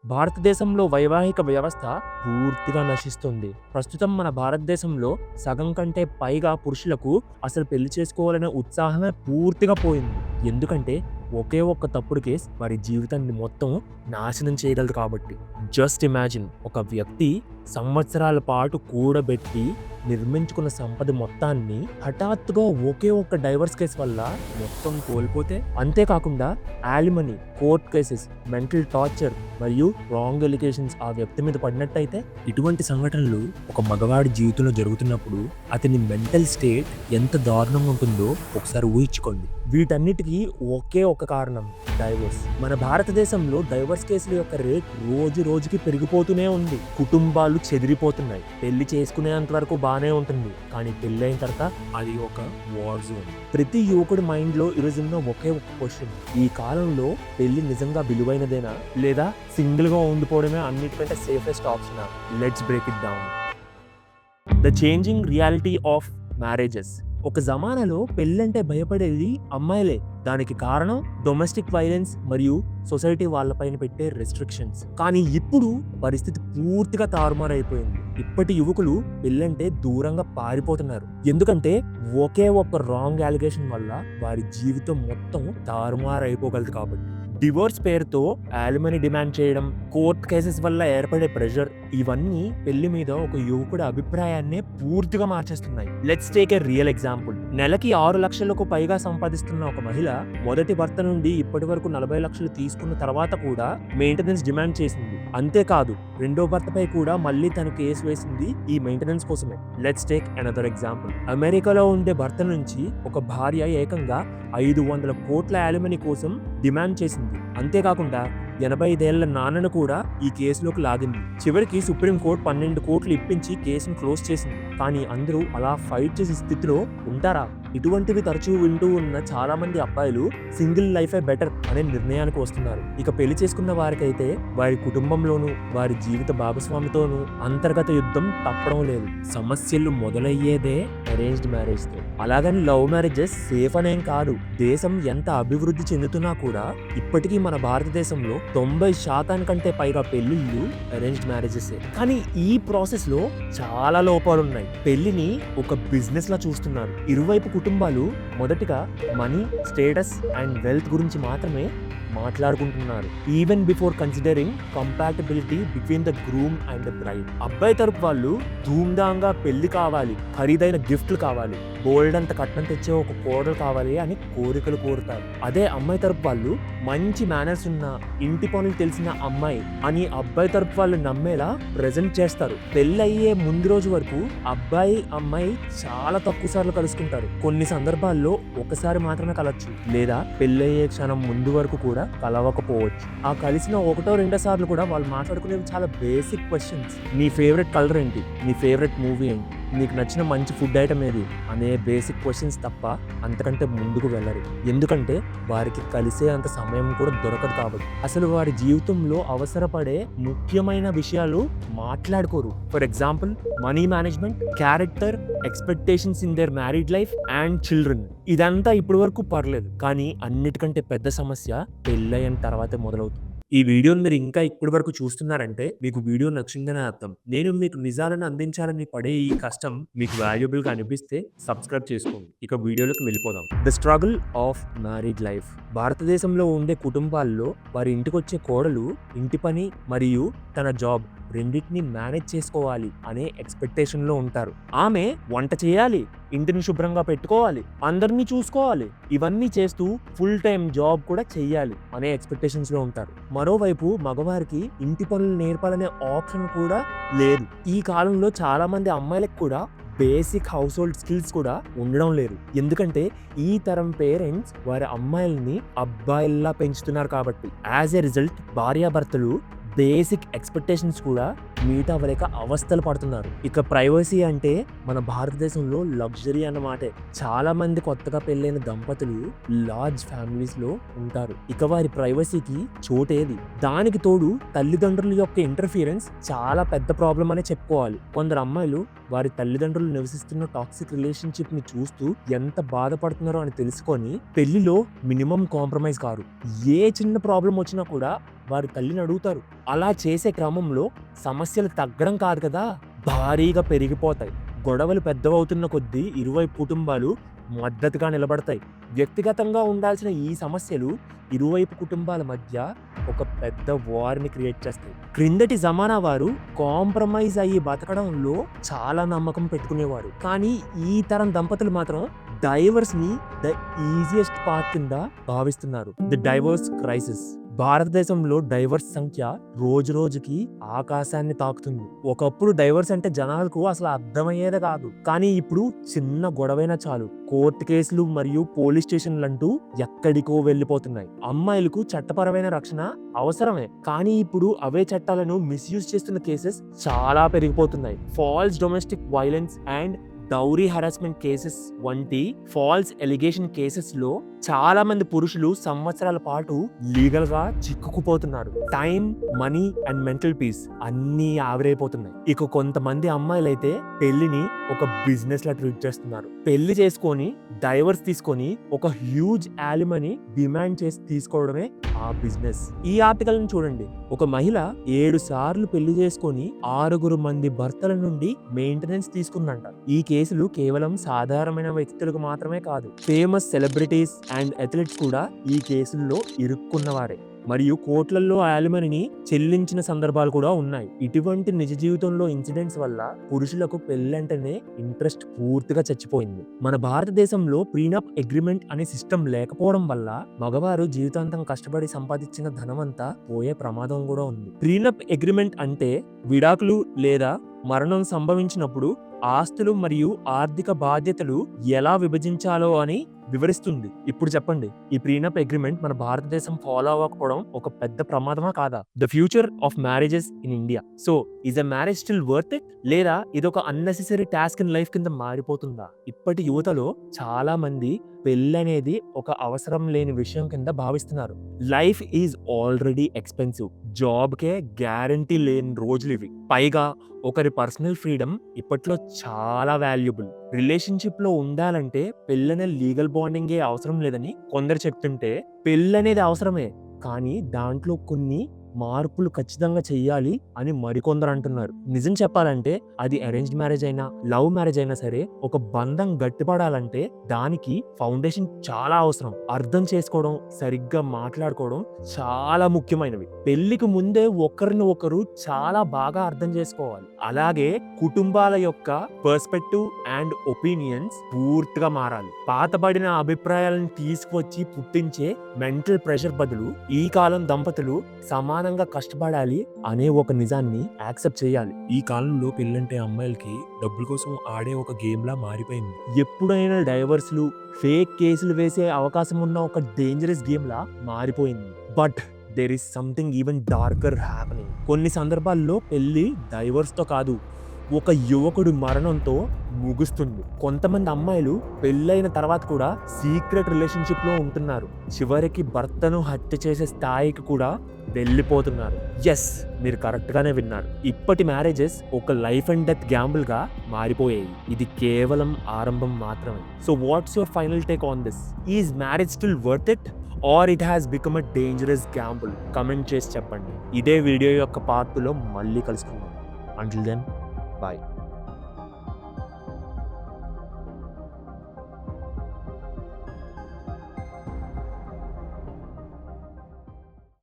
భారతదేశంలో వైవాహిక వ్యవస్థ పూర్తిగా నశిస్తుంది. ప్రస్తుతం మన భారతదేశంలో సగం కంటే పైగా పురుషులకు అసలు పెళ్లి చేసుకోవాలనే ఉత్సాహమే పూర్తిగా పోయింది. ఎందుకంటే ఒకే ఒక్క తప్పుడు కేస్ వారి జీవితాన్ని మొత్తం నాశనం చేయగలదు కాబట్టి. జస్ట్ ఇమాజిన్, ఒక వ్యక్తి సంవత్సరాల పాటు కూడబెట్టి నిర్మించుకున్న సంపద మొత్తాన్ని హఠాత్తుగా ఒకే ఒక్క డైవర్స్ కేసు వల్ల మొత్తం కోల్పోతే, అంతేకాకుండా యాలిమనీ, కోర్ట్ కేసెస్, మెంటల్ టార్చర్ మరియు రాంగ్ ఎలిగేషన్స్ ఆ వ్యక్తి మీద పడినట్టయితే, ఇటువంటి సంఘటనలు ఒక మగవాడి జీవితంలో జరుగుతున్నప్పుడు అతని మెంటల్ స్టేట్ ఎంత దారుణంగా ఉంటుందో ఒకసారి ఊహించుకోండి. వీటన్నిటికీ ఒకే ఒక కారణం, డైవోర్స్. మన భారతదేశంలో డైవోర్స్ కేసుల యొక్క రేట్ రోజు రోజుకి పెరిగిపోతూనే ఉంది. కుటుంబాలు చెదిరిపోతున్నాయి. పెళ్లి చేసుకునేంత వరకు బానే ఉంటుంది, కానీ పెళ్లి అయిన తర్వాత అది ఒక వార్ జోన్. ప్రతి యువకుడి మైండ్ లో ఈరోజు ఉన్న ఒకే ఒక క్వశ్చన్: ఈ కాలంలో పెళ్లి నిజంగా విలువైనదేనా, లేదా సింగిల్ గా ఉండిపోవడమే అన్నిటికంటే సేఫెస్ట్ ఆప్షనా? Let's break it down. The changing reality of marriages. ఒక జమానాలో పెళ్ళంటే భయపడేది అమ్మాయిలే. దానికి కారణం డొమెస్టిక్ వైలెన్స్ మరియు సొసైటీ వాళ్ళపైన పెట్టే రెస్ట్రిక్షన్స్. కానీ ఇప్పుడు పరిస్థితి పూర్తిగా తారుమారైపోయింది. ఇప్పటి యువకులు పెళ్ళంటే దూరంగా పారిపోతున్నారు. ఎందుకంటే ఒకే ఒక్క రాంగ్ అలిగేషన్ వల్ల వారి జీవితం మొత్తం తారుమారైపోగలదు కాబట్టి. డివోర్స్ పేరుతో యాలిమనీ డిమాండ్ చేయడం, కోర్ట్ కేసెస్ వల్ల ఏర్పడే ప్రెషర్, ఇవన్నీ పెళ్లి మీద ఒక యువకుడి అభిప్రాయాన్నే పూర్తిగా మార్చేస్తున్నాయి. Let's take a real example. నెలకి 6 లక్షలకు పైగా సంపాదిస్తున్న ఒక మహిళ మొదటి భర్త నుండి ఇప్పటి వరకు 40 లక్షలు తీసుకున్న తర్వాత కూడా మెయింటెనెన్స్ డిమాండ్ చేసింది. అంతేకాదు, రెండో భర్తపై కూడా మళ్ళీ తను కేసు వేసింది ఈ మెయింటెనెన్స్ కోసమే. Let's take another example. అమెరికాలో ఉండే భర్త నుంచి ఒక భార్య ఏకంగా 500 కోట్ల యాలిమనీ కోసం డిమాండ్ చేసింది. అంతేకాకుండా 85 ఏళ్ల నాన్నను కూడా ఈ కేసులోకి లాగింది. చివరికి సుప్రీంకోర్టు 12 కోట్లు ఇప్పించి కేసును క్లోజ్ చేసింది. కానీ అందరూ అలా ఫైట్ చేసే స్థితిలో ఉంటారా? ఇటువంటివి తరచూ వింటూ ఉన్న చాలా మంది అబ్బాయిలు సింగిల్ లైఫే బెటర్ అనే నిర్ణయానికి వస్తున్నారు. ఇక పెళ్లి చేసుకున్న వారికైతే వారి కుటుంబంలోనూ వారి జీవిత భాగస్వామితోనూ అంతర్గత యుద్ధం తప్పడం లేదు. సమస్యలు మొదలయ్యేదే అరేంజ్డ్ మ్యారేజ్ తో. అలాగని లవ్ మ్యారేజెస్ సేఫ్ అనేం కాదు. దేశం ఎంత అభివృద్ధి చెందుతున్నా కూడా ఇప్పటికీ మన భారతదేశంలో 90% కంటే పైగా పెళ్లిళ్ళు అరేంజ్డ్ మ్యారేజెస్. కానీ ఈ ప్రాసెస్ లో చాలా లోపాలున్నాయి. పెళ్లిని ఒక బిజినెస్ లా చూస్తున్నారు. ఇరువైపు కుటుంబాలు మొదటిగా మనీ, స్టేటస్ అండ్ వెల్త్ గురించి మాత్రమే మాట్లాడుకుంటున్నారు. Even before considering compatibility between the groom and the bride. అబ్బాయి తరపు వాళ్ళు ధూమ్ధాంగా పెళ్లి కావాలి, ఖరీదైన గిఫ్ట్లు కావాలి, బోల్డ్ అంత కట్నం తెచ్చే ఒక కోడలు కావాలి అని కోరికలు కోరుతారు. అదే అమ్మాయి తరపు వాళ్ళు మంచి మేనర్స్ ఉన్న, ఇంటి పనులు తెలిసిన అమ్మాయి అని అబ్బాయి తరపు వాళ్ళు నమ్మేలా ప్రెజెంట్ చేస్తారు. పెళ్లి అయ్యే ముందు రోజు వరకు అబ్బాయి అమ్మాయి చాలా తక్కువ సార్లు కలుసుకుంటారు. కొన్ని సందర్భాల్లో ఒకసారి మాత్రమే కలవచ్చు, లేదా పెళ్ళయ్యే క్షణం ముందు వరకు కూడా కలవకపోవచ్చు. ఆ కలిసిన 1-2 సార్లు కూడా వాళ్ళు మాట్లాడుకునేవి చాలా బేసిక్ క్వశ్చన్స్. నీ ఫేవరెట్ కలర్ ఏంటి, నీ ఫేవరెట్ మూవీ ఏంటి, నీకు నచ్చిన మంచి ఫుడ్ ఐటమ్ ఏది అనే బేసిక్ క్వశ్చన్స్ తప్ప అంతకంటే ముందుకు వెళ్ళరు. ఎందుకంటే వారికి కలిసే అంత సమయం కూడా దొరకదు కాబట్టి. అసలు వారి జీవితంలో అవసరపడే ముఖ్యమైన విషయాలు మాట్లాడుకోరు. For example, money management, character, expectations in their married life and children. ఇదంతా ఇప్పటి వరకు పర్లేదు, కానీ అన్నిటికంటే పెద్ద సమస్య పెళ్ళైన తర్వాతే మొదలవుతుంది. ఈ వీడియోని మీరు ఇంకా ఇప్పటి వరకు చూస్తున్నారంటే మీకు వీడియో నచ్చిందని అర్థం. నేను మీకు నిజాలను అందించాలని పడే ఈ కష్టం మీకు వాల్యుబుల్ గా అనిపిస్తే సబ్స్క్రైబ్ చేసుకోండి. ఇక వీడియోలోకి వెళ్ళిపోదాం. The struggle of married life. భారతదేశంలో ఉండే కుటుంబాల్లో వారి ఇంటికొచ్చే కోడలు ఇంటి పని మరియు తన జాబ్ రెండింటిని మేనేజ్ చేసుకోవాలి అనే ఎక్స్పెక్టేషన్ లో ఉంటారు. ఆమె వంట చేయాలి, ఇంటిని శుభ్రంగా పెట్టుకోవాలి, అందరినీ చూసుకోవాలి, ఇవన్నీ చేస్తూ ఫుల్ టైం జాబ్ కూడా చెయ్యాలి అనే ఎక్స్పెక్టేషన్స్ లో ఉంటారు. మరోవైపు మగవారికి ఇంటి పనులు నేర్పాలనే ఆప్షన్ కూడా లేదు. ఈ కాలంలో చాలా మంది అమ్మాయిలకు కూడా బేసిక్ హౌస్ హోల్డ్ స్కిల్స్ కూడా ఉండడం లేదు. ఎందుకంటే ఈ తరం పేరెంట్స్ వారి అమ్మాయిల్ని అబ్బాయిల్లా పెంచుతున్నారు కాబట్టి. యాజ్ ఎ రిజల్ట్ భార్యాభర్తలు బేసిక్ ఎక్స్పెక్టేషన్స్ కూడా మీట్ అవ్వలేక అవస్థలు పడుతున్నారు. ఇక ప్రైవసీ అంటే మన భారతదేశంలో లగ్జరీ అన్నమాటే. చాలా మంది కొత్తగా పెళ్ళైన దంపతులు లార్జ్ ఫ్యామిలీస్ లో ఉంటారు. ఇక వారి ప్రైవసీకి చోటేది? దానికి తోడు తల్లిదండ్రుల యొక్క ఇంటర్ఫియరెన్స్ చాలా పెద్ద ప్రాబ్లం అనే చెప్పుకోవాలి. కొందరు అమ్మాయిలు వారి తల్లిదండ్రులు నివసిస్తున్న టాక్సిక్ రిలేషన్షిప్ ని చూస్తూ ఎంత బాధపడుతున్నారో అని తెలుసుకొని పెళ్లిలో మినిమం కాంప్రమైజ్ కారు. ఏ చిన్న ప్రాబ్లం వచ్చినా కూడా వారి తల్లిని అడుగుతారు. అలా చేసే క్రమంలో సమస్యలు తగ్గడం కాదు కదా, భారీగా పెరిగిపోతాయి. గొడవలు పెద్దవవుతున్న కొద్దీ ఇరువైపు కుటుంబాలు మద్దతుగా నిలబడతాయి. వ్యక్తిగతంగా ఉండాల్సిన ఈ సమస్యలు ఇరువైపు కుటుంబాల మధ్య ఒక పెద్ద వార్‌ని క్రియేట్ చేస్తాయి. క్రిందటి జమానా వారు కాంప్రమైజ్ అయ్యి బతకడంలో చాలా నమ్మకం పెట్టుకునేవారు. కానీ ఈ తరం దంపతులు మాత్రం డైవర్స్‌ని ద ఈజియెస్ట్ పాత్ కింద భావిస్తున్నారు. The divorce crisis. భారతదేశంలో డైవర్స్ సంఖ్య రోజురోజుకి ఆకాశాన్ని తాకుతుంది. ఒకప్పుడు డైవర్స్ అంటే జనాలకు అసలు అర్థమయ్యేదే కాదు. కానీ ఇప్పుడు చిన్న గొడవైనా చాలు కోర్టు కేసులు మరియు పోలీస్ స్టేషన్లంటూ ఎక్కడికో వెళ్ళిపోతున్నాయి. అమ్మాయిలకు చట్టపరమైన రక్షణ అవసరమే, కానీ ఇప్పుడు అవే చట్టాలను మిస్యూజ్ చేస్తున్న కేసెస్ చాలా పెరిగిపోతున్నాయి. False domestic violence and dowry harassment cases వంటి ఫాల్స్ ఎలిగేషన్ కేసెస్లో చాలా మంది పురుషులు సంవత్సరాల పాటు లీగల్ గా చిక్కుకుపోతున్నారు. Time, money and mental peace అన్నీ ఆవిరైపోతున్నాయి. ఇక కొంతమంది అమ్మాయిలైతే పెళ్లిని ఒక బిజినెస్ లా ట్రీట్ చేస్తున్నారు. పెళ్లి చేసుకొని డైవర్స్ తీసుకొని ఒక హ్యూజ్ యాలిమనీ డిమాండ్ చేసి తీసుకోవడమే ఆ బిజినెస్. ఈ ఆర్టికల్ ని చూడండి. ఒక మహిళ 7 సార్లు పెళ్లి చేసుకొని 6 మంది భర్తల నుండి మెయింటెనెన్స్ తీసుకుందంట. ఈ కేసులు కేవలం సాధారణమైన వ్యక్తులకు మాత్రమే కాదు, ఫేమస్ సెలబ్రిటీస్ అండ్ అథ్లెట్స్ కూడా ఈ కేసుల్లో ఇరుక్కున్నవారే మరియు కోట్లల్లో యాలిమనీని చెల్లించిన సందర్భాలు కూడా ఉన్నాయి. ఇటువంటి నిజ జీవితంలో ఇన్సిడెంట్స్ వల్ల పురుషులకు పెళ్ళంటేనే ఇంట్రెస్ట్ పూర్తిగా చచ్చిపోయింది. మన భారతదేశంలో ప్రీనప్ అగ్రిమెంట్ అనే సిస్టమ్ లేకపోవడం వల్ల మగవారు జీవితాంతం కష్టపడి సంపాదించిన ధనమంతా పోయే ప్రమాదం కూడా ఉంది. ప్రీనప్ అగ్రిమెంట్ అంటే విడాకులు లేదా మరణం సంభవించినప్పుడు ఆస్తులు మరియు ఆర్థిక బాధ్యతలు ఎలా విభజించాలో అని వివరిస్తుంది. ఇప్పుడు చెప్పండి, ఈ ప్రీనప్ అగ్రిమెంట్ మన భారతదేశం ఫాలో అవ్వకపోవడం ఒక పెద్ద ప్రమాదమా కాదా? The future of marriages in India. So is a marriage still worth it, లేదా ఇదొక అన్నెసెసరీ టాస్క్ ఇన్ లైఫ్ కింద మారిపోతుందా? ఇప్పటి యువతలో చాలా మంది పెళ్ళనేది ఒక అవసరం లేని విషయం కింద భావిస్తున్నారు. లైఫ్ ఈజ్ ఆల్రెడీ ఎక్స్పెన్సివ్, జాబ్కే గ్యారంటీ లేని రోజులు ఇవి. పైగా ఒకరి పర్సనల్ ఫ్రీడమ్ ఇప్పట్లో చాలా వాల్యుబుల్. రిలేషన్షిప్ లో ఉండాలంటే పెళ్ళనే లీగల్ బాండింగే అవసరం లేదని కొందరు చెప్తుంటే, పెళ్ళనేది అవసరమే, కానీ దాంట్లో కొన్ని మార్పులు ఖచ్చితంగా చెయ్యాలి అని మరికొందరు అంటున్నారు. నిజం చెప్పాలంటే అది అరేంజ్డ్ మ్యారేజ్ అయినా లవ్ మ్యారేజ్ అయినా సరే, ఒక బంధం గట్టిపడాలంటే దానికి ఫౌండేషన్ చాలా అవసరం. అర్థం చేసుకోవడం, సరిగ్గా మాట్లాడుకోవడం చాలా ముఖ్యమైనవి. పెళ్లికి ముందే ఒకరిని ఒకరు చాలా బాగా అర్థం చేసుకోవాలి. అలాగే కుటుంబాల యొక్క పర్స్పెక్టివ్ అండ్ ఒపీనియన్స్ పూర్తిగా మారాలి. పాతబడిన అభిప్రాయాలను తీసుకువచ్చి పుట్టించే మెంటల్ ప్రెషర్ బదులు ఈ కాలం దంపతులు సమానంగా కష్టపడాలి అనే ఒక నిజాన్ని యాక్సెప్ట్ చేయాలి. ఈ కాలంలో పెళ్ళంటే అమ్మాయిలకి డబ్బుల కోసం ఆడే ఒక గేమ్ లా మారిపోయింది. ఎప్పుడైనా డైవర్స్లు, ఫేక్ కేసులు వేసే అవకాశం ఉన్న ఒక డేంజరస్ గేమ్ లా మారిపోయింది. But there is something even darker happening. కొన్ని సందర్భాల్లో పెళ్లి డైవర్స్ తో కాదు, ఒక యువకుడి మరణంతో ముగుస్తుంది. కొంతమంది అమ్మాయిలు పెళ్ళైన తర్వాత కూడా సీక్రెట్ రిలేషన్షిప్ లో ఉంటున్నారు. చివరికి భర్తను హత్య చేసే స్థాయికి కూడా వెళ్ళిపోతున్నారు. ఎస్, మీరు కరెక్ట్ గానే విన్నారు. ఇప్పటి మ్యారేజెస్ ఒక లైఫ్ అండ్ డెత్ గ్యాంబుల్ గా మారిపోయాయి. ఇది కేవలం ఆరంభం మాత్రమే. So what's your final take on this? Is marriage still worth it or it has become a dangerous Gamble? Comment చేసి చెప్పండి. ఇదే వీడియో యొక్క పార్ట్ 2లో మళ్ళీ కలుసుకుందాం. Until then, bye.